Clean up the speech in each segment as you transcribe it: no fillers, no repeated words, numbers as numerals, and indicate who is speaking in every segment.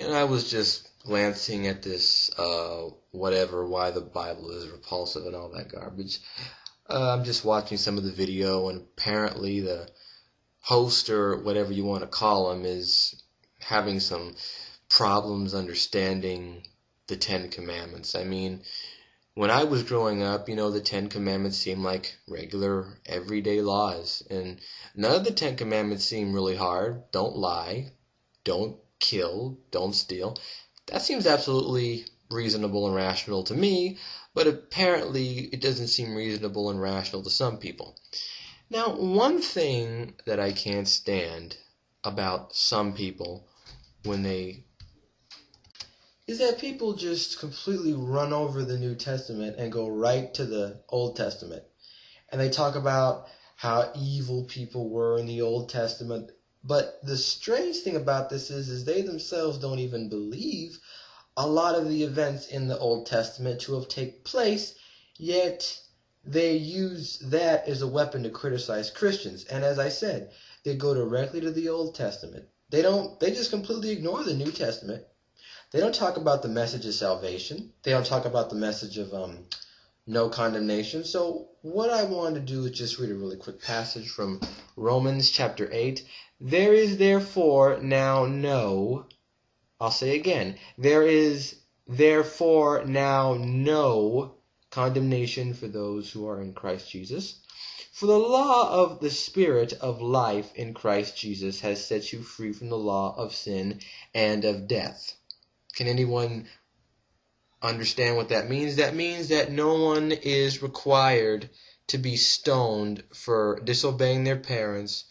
Speaker 1: I was just glancing at this, whatever, why the Bible is repulsive and all that garbage. I'm just watching some of the video, and apparently the host, or whatever you want to call him, is having some problems understanding the Ten Commandments. I mean, when I was growing up, the Ten Commandments seemed like regular, everyday laws, and none of the Ten Commandments seem really hard. Don't lie, don't kill, don't steal. That seems absolutely reasonable and rational to me, but apparently it doesn't seem reasonable and rational to some people. Now, one thing that I can't stand about some people when they is that people just completely run over the New Testament and go right to the Old Testament. And they talk about how evil people were in the Old Testament. But the strange thing about this is they themselves don't even believe a lot of the events in the Old Testament to have taken place, yet they use that as a weapon to criticize Christians. And as I said, they go directly to the Old Testament. They just completely ignore the New Testament. They don't talk about the message of salvation. They don't talk about the message of no condemnation. So what I want to do is just read a really quick passage from Romans chapter 8. There is therefore now no, I'll say again, there is therefore now no condemnation for those who are in Christ Jesus. For the law of the Spirit of life in Christ Jesus has set you free from the law of sin and of death. Can anyone understand what that means? That means that no one is required to be stoned for disobeying their parents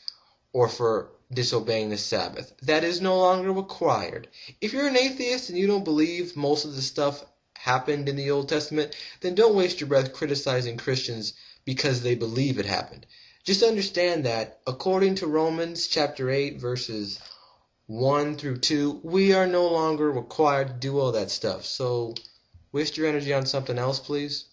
Speaker 1: or for disobeying the Sabbath. That is no longer required. If you're an atheist and you don't believe most of the stuff happened in the Old Testament, then don't waste your breath criticizing Christians because they believe it happened. Just understand that according to Romans chapter 8 verses 1 through 2, we are no longer required to do all that stuff. So waste your energy on something else, please.